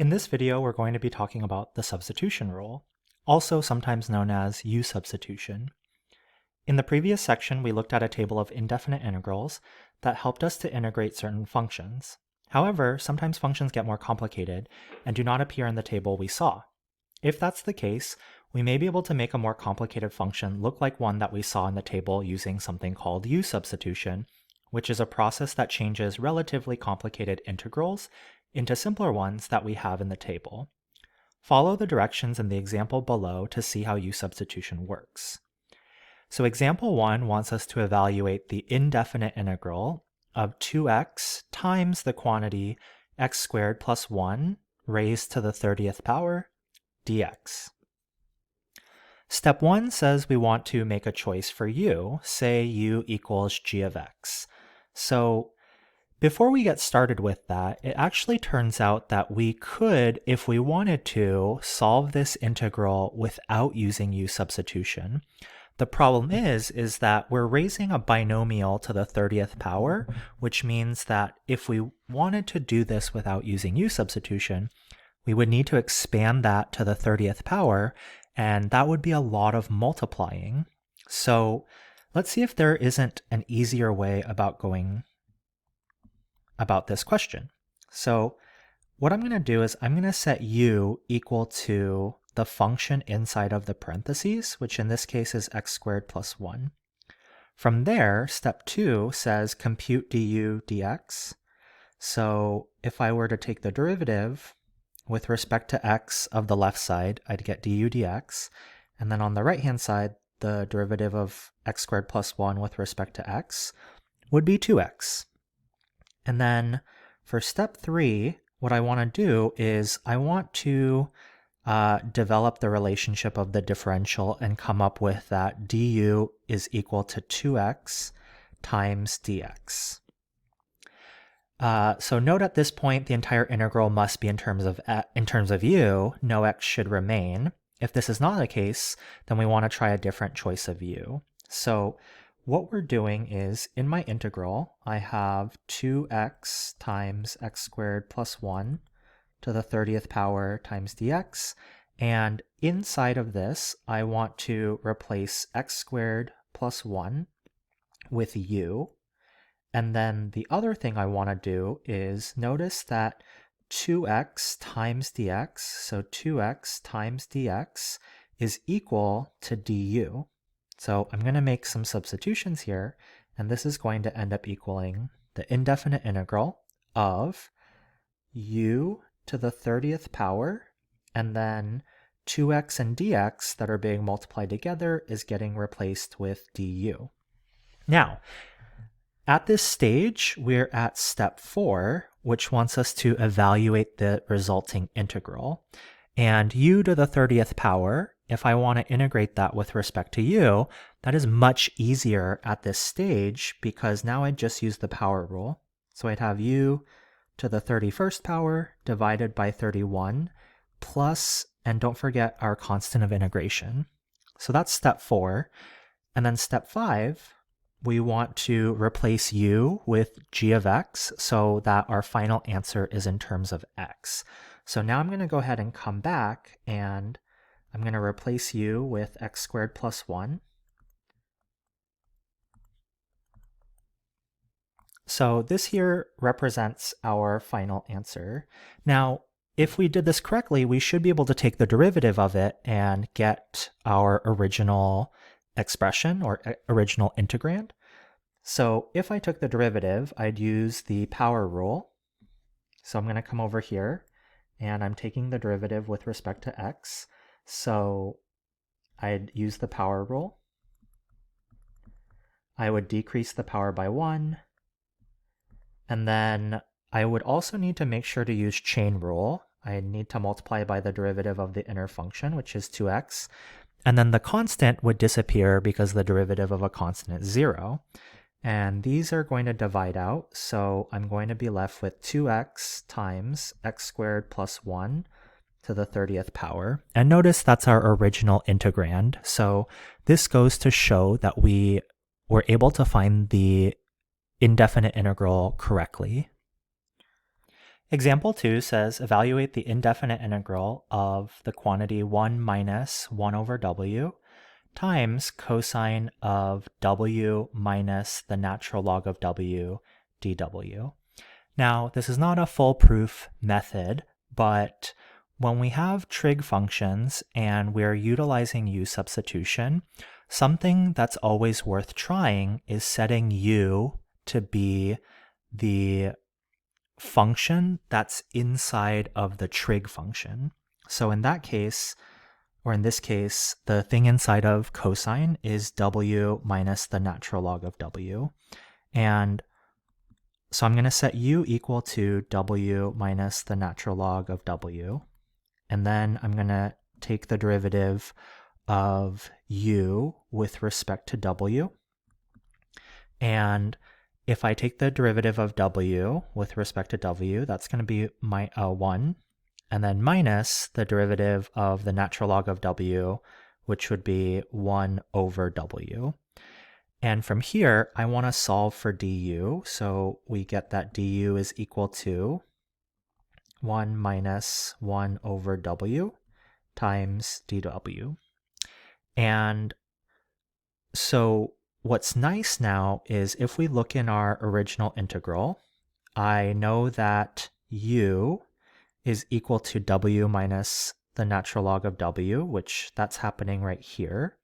In this video, we're going to be talking about the substitution rule, also sometimes known as U-substitution. In the previous section, we looked at a table of indefinite integrals that helped us to integrate certain functions. However, sometimes functions get more complicated and do not appear in the table we saw. If that's the case, we may be able to make a more complicated function look like one that we saw in the table using something called U-substitution, which is a process that changes relatively complicated integrals into simpler ones that we have in the table. Follow the directions in the example below to see how U-substitution works. So example 1 wants us to evaluate the indefinite integral of 2x times the quantity x squared plus 1 raised to the 30th power dx. Step 1 says we want to make a choice for u, say u equals g of x. So before we get started with that, it actually turns out that we could, if we wanted to, solve this integral without using U-substitution. The problem is that we're raising a binomial to the 30th power, which means that if we wanted to do this without using U-substitution, we would need to expand that to the 30th power, and that would be a lot of multiplying. So let's see if there isn't an easier way about going about this question. So what I'm going to do is I'm going to set u equal to the function inside of the parentheses, which in this case is x squared plus 1. From there, step 2 says compute du dx. So if I were to take the derivative with respect to x of the left side, I'd get du dx. And then on the right-hand side, the derivative of x squared plus 1 with respect to x would be 2x. And then for step 3, what I want to do is I want to develop the relationship of the differential and come up with that du is equal to 2x times dx. So note at this point the entire integral must be in terms of u, no x should remain. If this is not the case, then we want to try a different choice of u. So what we're doing is, in my integral, I have 2x times x squared plus 1 to the 30th power times dx, and inside of this, I want to replace x squared plus 1 with u, and then the other thing I want to do is notice that 2x times dx, so 2x times dx is equal to du. So I'm going to make some substitutions here, and this is going to end up equaling the indefinite integral of u to the 30th power, and then 2x and dx that are being multiplied together is getting replaced with du. Now, at this stage, we're at step 4, which wants us to evaluate the resulting integral. And u to the 30th power, if I want to integrate that with respect to u, that is much easier at this stage because now I just use the power rule. So I'd have u to the 31st power divided by 31 plus, and don't forget our constant of integration. So that's step 4. And then step 5, we want to replace u with g of x so that our final answer is in terms of x. So now I'm going to go ahead and come back and I'm going to replace u with x squared plus 1. So this here represents our final answer. Now, if we did this correctly, we should be able to take the derivative of it and get our original expression or original integrand. So if I took the derivative, I'd use the power rule. So I'm going to come over here and I'm taking the derivative with respect to x. So I'd use the power rule. I would decrease the power by 1. And then I would also need to make sure to use chain rule. I need to multiply by the derivative of the inner function, which is 2x. And then the constant would disappear because the derivative of a constant is 0. And these are going to divide out. So I'm going to be left with 2x times x squared plus 1 to the 30th power. And notice that's our original integrand. So this goes to show that we were able to find the indefinite integral correctly. Example 2 says evaluate the indefinite integral of the quantity 1 minus 1 over w times cosine of w minus the natural log of w dw. Now, this is not a foolproof method, but when we have trig functions and we're utilizing u substitution, something that's always worth trying is setting u to be the function that's inside of the trig function. So in that case, or in this case, the thing inside of cosine is w minus the natural log of w. And so I'm going to set u equal to w minus the natural log of w. And then I'm going to take the derivative of u with respect to w. And if I take the derivative of w with respect to w, that's going to be 1. And then minus the derivative of the natural log of w, which would be 1 over w. And from here, I want to solve for du. So we get that du is equal to 1 minus 1 over w times dw. And so what's nice now is if we look in our original integral, I know that u is equal to w minus the natural log of w, which that's happening right here.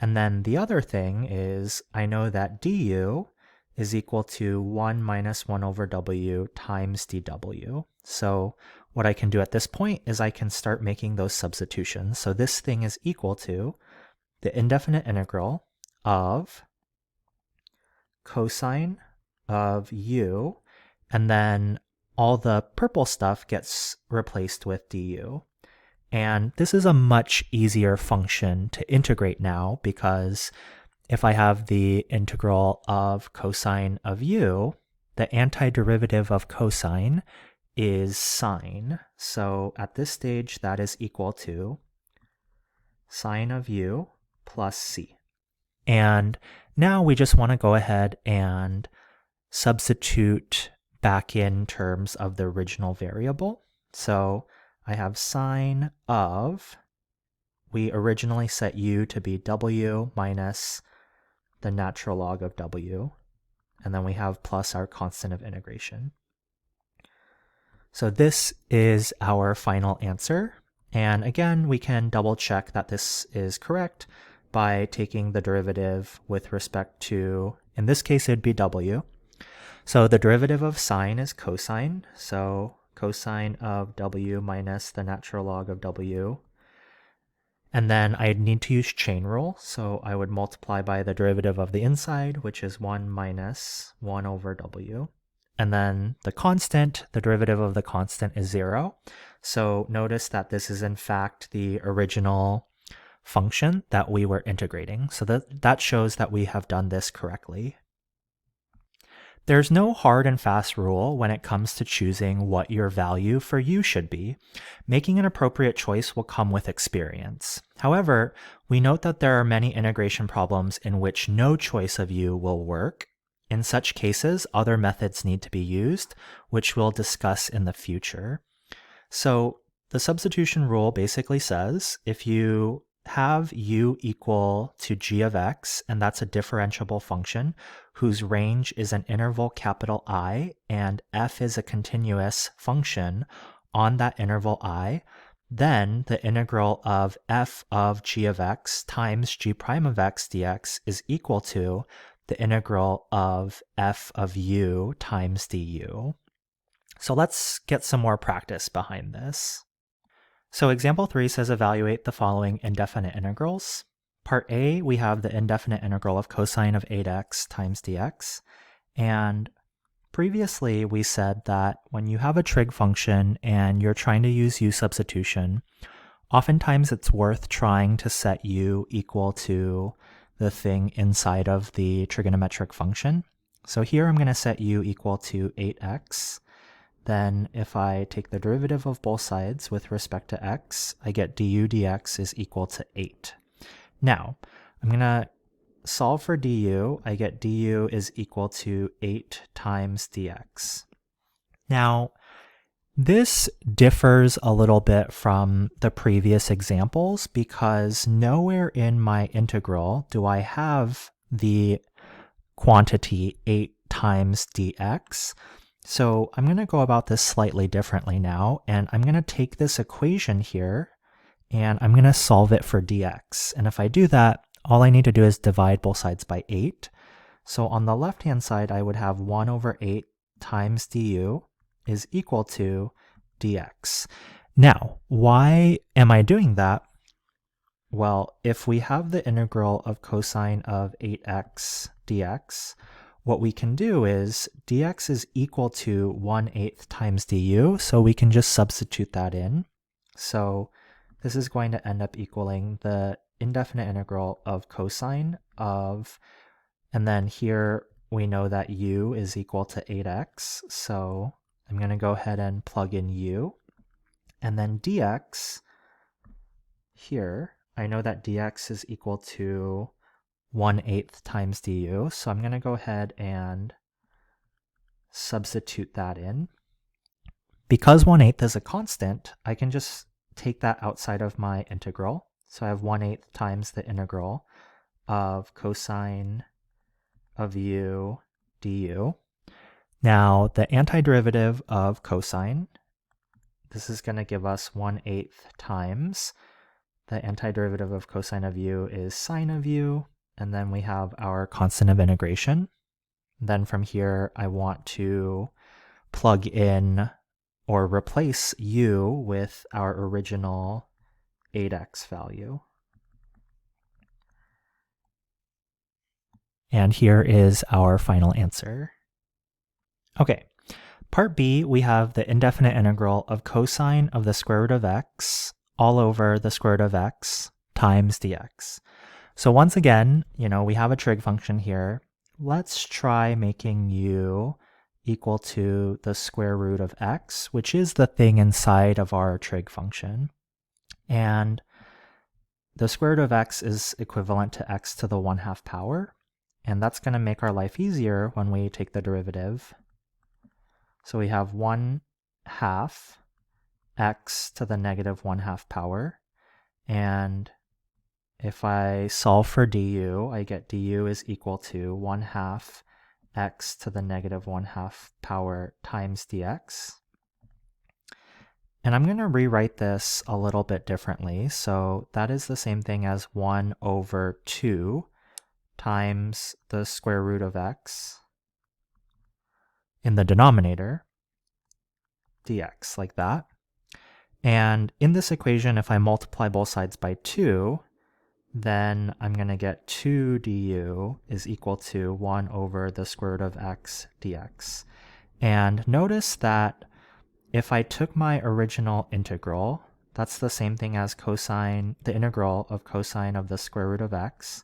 And then the other thing is I know that du is equal to 1 minus 1 over w times dw. So what I can do at this point is I can start making those substitutions. So this thing is equal to the indefinite integral of cosine of u, and then all the purple stuff gets replaced with du. And this is a much easier function to integrate now, because if I have the integral of cosine of u, the antiderivative of cosine is sine. So at this stage, that is equal to sine of u plus c. And now we just want to go ahead and substitute back in terms of the original variable. So I have sine of, we originally set u to be w minus the natural log of w, and then we have plus our constant of integration. So this is our final answer. And again, we can double check that this is correct by taking the derivative with respect to, in this case, it'd be w. So the derivative of sine is cosine. So cosine of w minus the natural log of w. And then I need to use chain rule. So I would multiply by the derivative of the inside, which is 1 minus 1 over w. And then the constant, the derivative of the constant is 0. So notice that this is in fact the original function that we were integrating. So that shows that we have done this correctly. There's no hard and fast rule when it comes to choosing what your value for u should be. Making an appropriate choice will come with experience. However, we note that there are many integration problems in which no choice of u will work. In such cases, other methods need to be used, which we'll discuss in the future. So the substitution rule basically says if you have u equal to g of x, and that's a differentiable function whose range is an interval capital I, and f is a continuous function on that interval I, then the integral of f of g of x times g prime of x dx is equal to the integral of f of u times du. So let's get some more practice behind this. So example 3 says evaluate the following indefinite integrals. Part A, we have the indefinite integral of cosine of 8x times dx. And previously we said that when you have a trig function and you're trying to use u substitution, oftentimes it's worth trying to set u equal to the thing inside of the trigonometric function. So here I'm going to set u equal to 8x. Then if I take the derivative of both sides with respect to x, I get du dx is equal to 8. Now, I'm going to solve for du. I get du is equal to 8 times dx. Now, This differs a little bit from the previous examples because nowhere in my integral do I have the quantity 8 times dx. So I'm going to go about this slightly differently now, and I'm going to take this equation here and I'm going to solve it for dx. And if I do that, all I need to do is divide both sides by 8. So on the left-hand side, I would have 1 over 8 times du is equal to dx. Now, why am I doing that? Well, if we have the integral of cosine of 8x dx, what we can do is dx is equal to 1/8 times du, so we can just substitute that in. So this is going to end up equaling the indefinite integral of cosine of, and then here we know that u is equal to 8x, so I'm going to go ahead and plug in u, and then dx, here, I know that dx is equal to 1/8 times du, so I'm going to go ahead and substitute that in. Because 1/8 is a constant, I can just take that outside of my integral. So I have 1/8 times the integral of cosine of u du. Now, the antiderivative of cosine, this is going to give us 1/8 times. The antiderivative of cosine of u is sine of u, and then we have our constant of integration. Then from here, I want to plug in or replace u with our original 8x value. And here is our final answer. Okay, part B, we have the indefinite integral of cosine of the square root of x all over the square root of x times dx. So once again, we have a trig function here. Let's try making u equal to the square root of x, which is the thing inside of our trig function. And the square root of x is equivalent to x to the 1/2 power. And that's going to make our life easier when we take the derivative. So we have 1/2 x to the negative 1/2 power. And if I solve for du, I get du is equal to 1/2 x to the negative 1/2 power times dx. And I'm going to rewrite this a little bit differently. So that is the same thing as 1 over 2 times the square root of x in the denominator, dx, like that. And in this equation, if I multiply both sides by 2, then I'm going to get 2 du is equal to 1 over the square root of x dx. And notice that if I took my original integral, that's the same thing as cosine, the integral of cosine of the square root of x,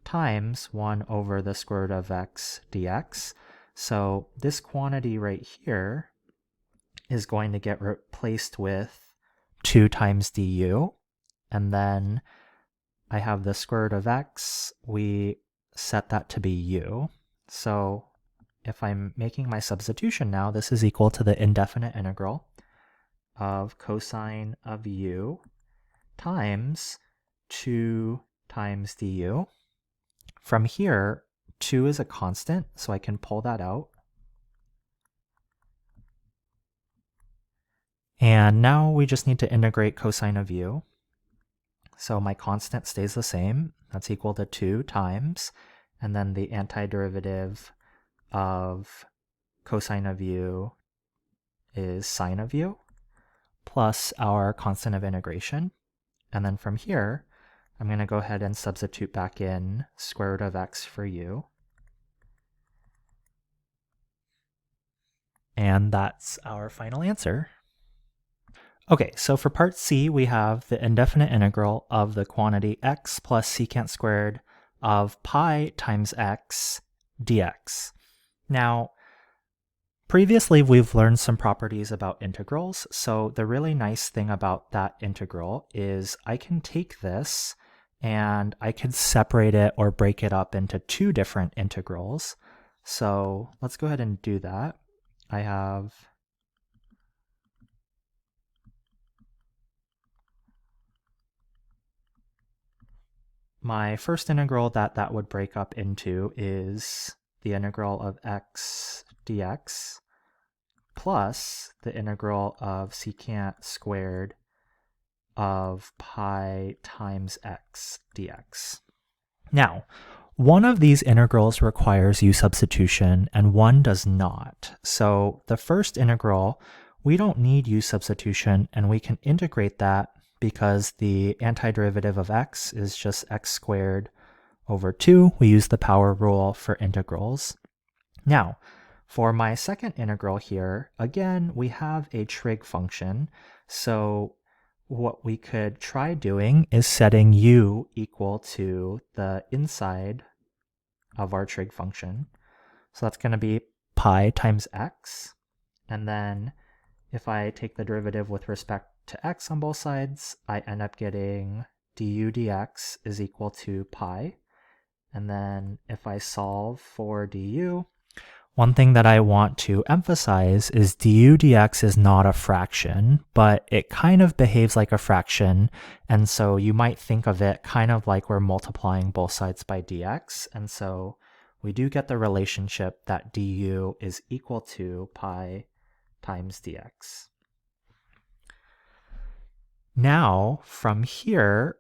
times 1 over the square root of x dx. So this quantity right here is going to get replaced with 2 times du, and then I have the square root of x, we set that to be u. So if I'm making my substitution now, this is equal to the indefinite integral of cosine of u times 2 times du. From here, 2 is a constant, so I can pull that out. And now we just need to integrate cosine of u. So my constant stays the same. That's equal to 2 times, and then the antiderivative of cosine of u is sine of u, plus our constant of integration. And then from here, I'm going to go ahead and substitute back in square root of x for u. And that's our final answer. Okay, so for part C, we have the indefinite integral of the quantity x plus secant squared of pi times x dx. Now, previously we've learned some properties about integrals, so the really nice thing about that integral is I can take this and I could separate it or break it up into 2 different integrals. So let's go ahead and do that. I have my first integral that would break up into is the integral of x dx plus the integral of secant squared of pi times x dx. Now, one of these integrals requires u substitution and one does not. So the first integral, we don't need u substitution and we can integrate that because the antiderivative of x is just x squared over 2. We use the power rule for integrals. Now, for my second integral here, again, we have a trig function. So what we could try doing is setting u equal to the inside of our trig function. So that's going to be pi times x. And then if I take the derivative with respect to x on both sides, I end up getting du dx is equal to pi. And then if I solve for du, one thing that I want to emphasize is du dx is not a fraction, but it kind of behaves like a fraction. And so you might think of it kind of like we're multiplying both sides by dx. And so we do get the relationship that du is equal to pi times dx. Now, from here,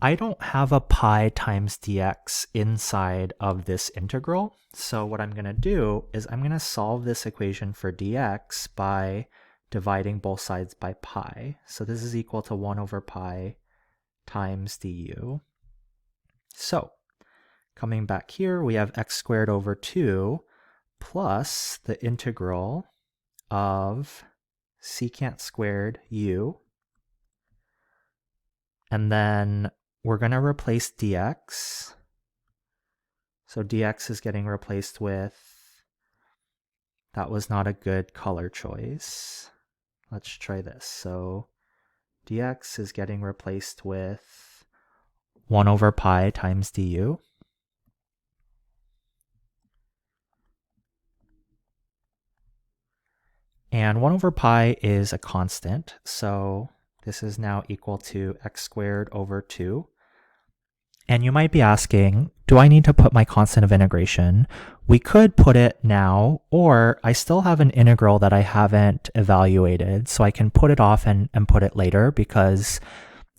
I don't have a pi times dx inside of this integral. So what I'm going to do is I'm going to solve this equation for dx by dividing both sides by pi. So this is equal to 1 over pi times du. So coming back here, we have x squared over 2 plus the integral of secant squared u. And then we're going to replace dx. So dx is getting replaced with, that was not a good color choice. Let's try this. So dx is getting replaced with 1 over pi times du. And 1 over pi is a constant, so this is now equal to x squared over 2. And you might be asking, do I need to put my constant of integration? We could put it now, or I still have an integral that I haven't evaluated, so I can put it off and put it later because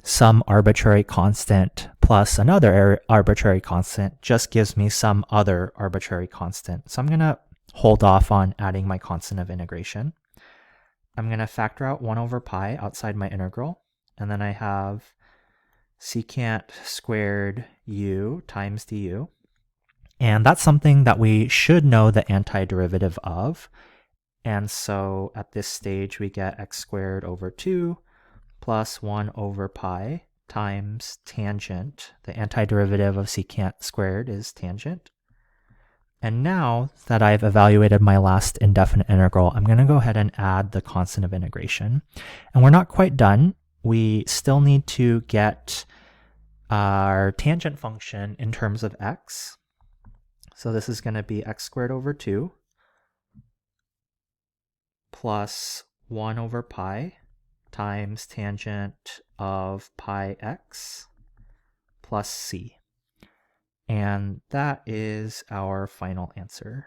some arbitrary constant plus another arbitrary constant just gives me some other arbitrary constant. So I'm going to hold off on adding my constant of integration. I'm going to factor out 1 over pi outside my integral, and then I have secant squared u times du. And that's something that we should know the antiderivative of. And so at this stage, we get x squared over 2 plus 1 over pi times tangent. The antiderivative of secant squared is tangent. And now that I've evaluated my last indefinite integral, I'm going to go ahead and add the constant of integration. And we're not quite done. We still need to get our tangent function in terms of x. So this is going to be x squared over 2 plus 1 over pi times tangent of pi x plus c. And that is our final answer.